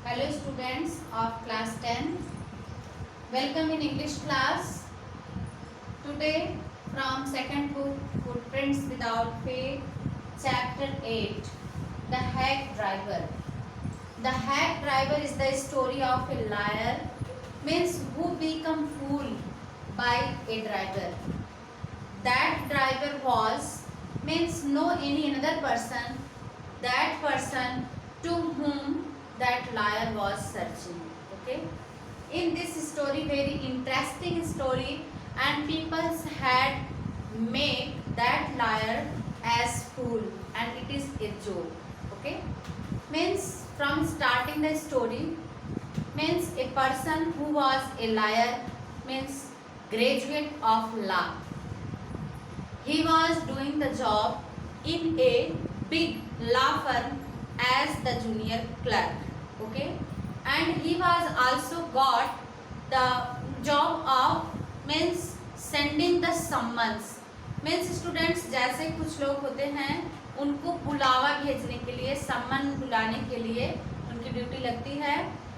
Hello students of class 10. Welcome in English class. Today from second book Footprints Without Fate, chapter 8, The Hack Driver. The hack driver is the story of a liar, means who become fooled by a driver. That driver was, means no any another person, that person to whom that liar was searching. Okay, in this story, very interesting story, and people had made that liar as fool, and it is a joke. Okay, means from starting the story, means a person who was a liar, means graduate of law. He was doing the job in a big law firm as the junior clerk. Okay, and he was also got the job of, means sending the summons. means students जैसे कुछ लोग होते हैं उनको बुलावा भेजने के लिए, सम्मन बुलाने के लिए उनकी ड्यूटी लगती है,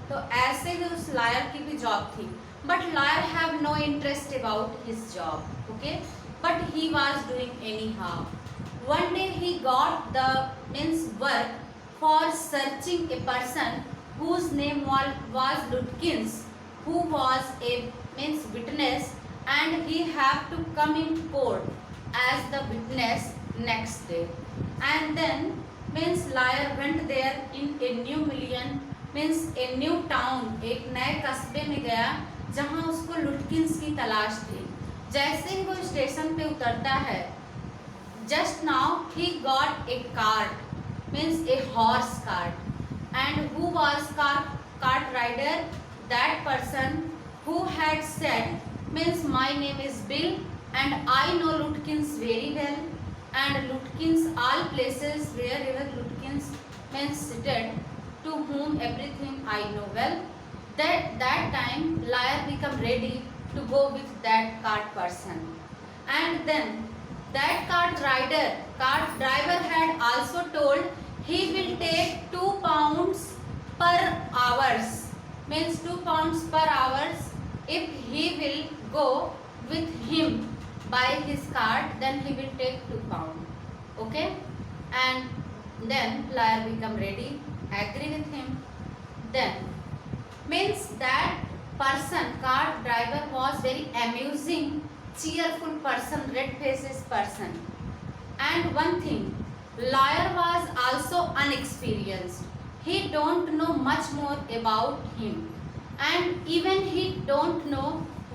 तो ऐसे ही उस लायर की भी जॉब थी. But lawyer have no interest about his job. Okay, but he was doing anyhow. One day he got the means work for searching a person whose name was Lutkins, who was a means witness, and he have to come in court as the witness next day. And then means liar went there in a new million, means a new town, एक नए कस्बे में गया जहाँ उसको लुटकिंस की तलाश थी. जैसे ही वो स्टेशन पे उतरता है, just now he got a cart, means a horse cart. And who was cart rider? That person who had said, means my name is Bill and I know Lutkins very well, and Lutkins all places where ever Lutkins means seated, to whom everything I know well. That time liar become ready to go with that cart person, and then that cart driver had also told he will take 2 pounds per hours, means 2 pounds per hours if he will go with him by his cart, then he will take 2 pounds. Okay, and then liar become ready, agree with him. Then means that person, cart driver, was very amusing, cheerful person, red faces person. And one thing, lawyer was also unexperienced. He don't know much more about him, and even he don't know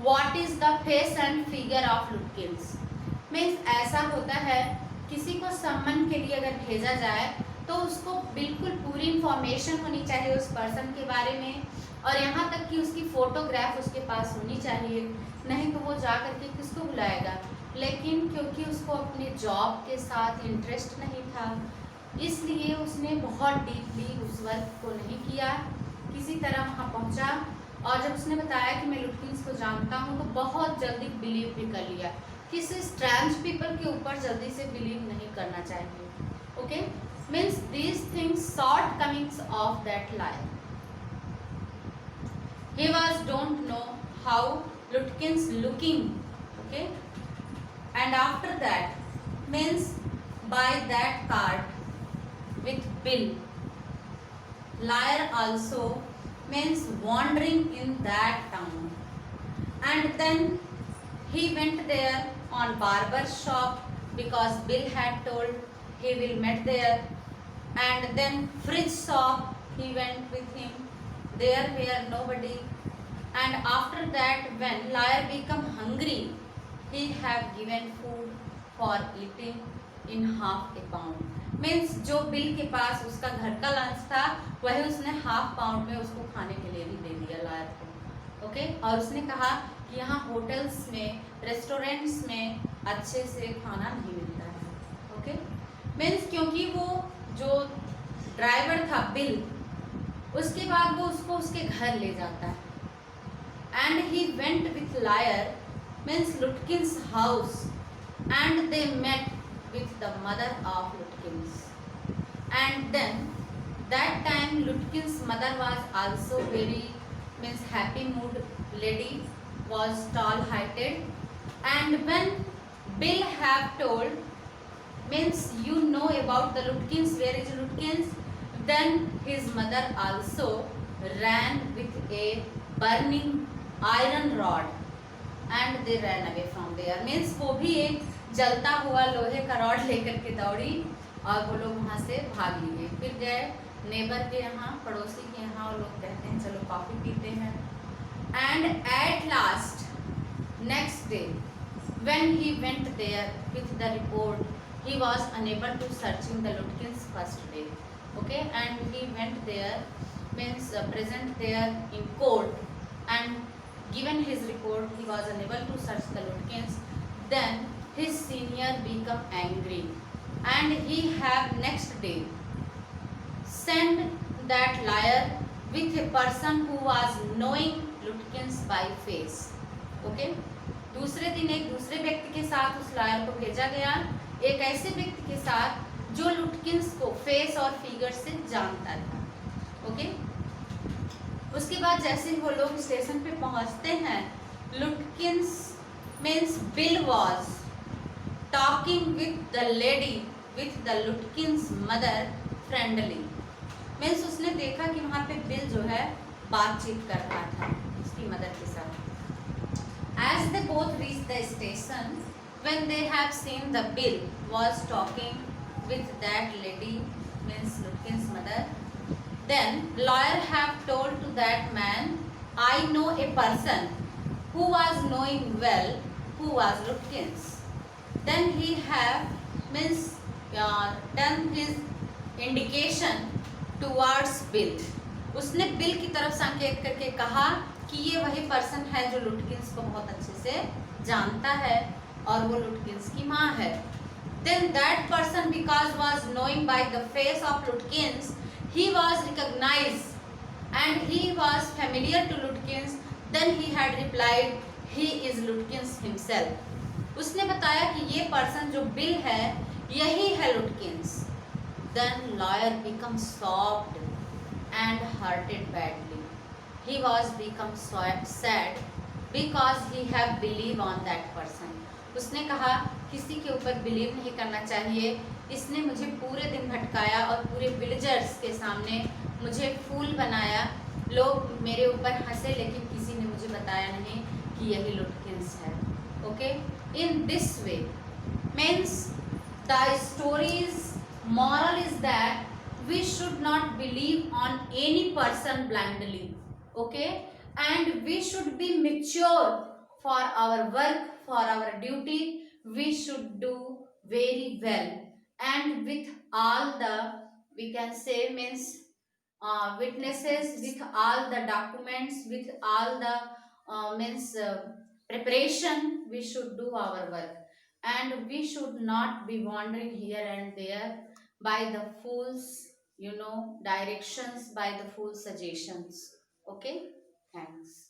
what is the face and figure of Lutkins. means ऐसा होता है, किसी को सम्मन के लिए अगर भेजा जाए तो उसको बिल्कुल पूरी इंफॉर्मेशन होनी चाहिए उस पर्सन के बारे में, और यहाँ तक कि उसकी फ़ोटोग्राफ उसके पास होनी चाहिए, नहीं तो वो जा करके किसको बुलाएगा. लेकिन क्योंकि उसको अपने जॉब के साथ इंटरेस्ट नहीं था, इसलिए उसने बहुत डीपली उस वर्क को नहीं किया, किसी तरह वहाँ पहुँचा, और जब उसने बताया कि मैं लुटकिंस को जानता हूँ तो बहुत जल्दी बिलीव भी कर लिया. किसी स्ट्रेंज पीपल के ऊपर जल्दी से बिलीव नहीं करना चाहिए. Okay, means these things shortcomings of that liar. He was don't know how Lutkins looking. Okay, and after that means by that cart with bill, liar also means wandering in that town, and then he went there on barber shop because Bill had told he will meet there, and then fridge shop he went with him, there were nobody. And after that when liar become hungry, he have given food for eating in half a pound. means जो bill के पास उसका घर का lunch था वही उसने half pound में उसको खाने के लिए भी दे दिया लायर को. ओके, और उसने कहा कि यहाँ होटल्स में, रेस्टोरेंट्स में अच्छे से खाना नहीं मिलता है. ओके, मीन्स क्योंकि वो जो ड्राइवर था बिल, उसके बाद वो उसको उसके घर ले जाता है. And he went with lawyer, means Lutkins house, and they met with the mother of Lutkins, and then That time Lutkin's mother was also very means happy mood lady, was tall heighted, and when Bill have told means you know about the Lutkins, where is Lutkins, then his mother also ran with a burning iron rod and they ran away from there. Means वो भी एक जलता हुआ लोहे का rod लेकर के दौड़ी और वो लोग वहाँ से भाग लिए। फिर गए नेबर के यहाँ, पड़ोसी के यहाँ, और लोग कहते हैं चलो कॉफी पीते हैं। And at last next day when he went there with the report, he was unable to searching the Lutkins first day. Okay, and he went there means present there in court and given his report, he was unable to search the Lutkins. Then his senior become angry and he have next day send that liar with a person who was knowing Lutkins by face. Okay, दूसरे दिन एक दूसरे व्यक्ति के साथ उस lawyer को भेजा गया, एक ऐसे व्यक्ति के साथ जो लुटकिंस को फेस और फिगर से जानता था। ओके, उसके बाद जैसे ही वो लोग स्टेशन पे पहुंचते हैं, लुटकिंस means bill was talking with the lady with the लुटकिंस mother friendly. Means उसने देखा कि वहाँ पे बिल जो है बातचीत कर रहा था उसकी मदर के साथ। As they both reached the station, when they have seen the Bill was talking with that lady, means Lutkin's mother, then lawyer have told to that man, I know a person who was knowing well who was Lutkin's. Then he have means done his indication towards Bill. उसने bill की तरफ संकेत करके कहा कि ये वही person है जो लुटकिंस को बहुत अच्छे से जानता है और वो लुटकिंस की माँ है। Then that person because was knowing by the face of Lutkins, he was recognized and he was familiar to Lutkins. Then he had replied, he is Lutkins himself. उसने बताया कि ये पर्सन जो बिल है यही है लुटकिंस। Then lawyer becomes shocked and hurted badly. He was become sad because he have believe on that person. उसने कहा किसी के ऊपर बिलीव नहीं करना चाहिए, इसने मुझे पूरे दिन भटकाया और पूरे विलेजर्स के सामने मुझे फूल बनाया, लोग मेरे ऊपर हंसे लेकिन किसी ने मुझे बताया नहीं कि यही लुटकिंस है। Okay, in this way means the stories moral is that we should not believe on any person blindly. Okay, and we should be mature for our work, for our duty. We should do very well and with all the, we can say means witnesses, with all the documents, with all the means preparation, we should do our work and we should not be wandering here and there by the fool's directions, by the fool's suggestions. Okay, thanks.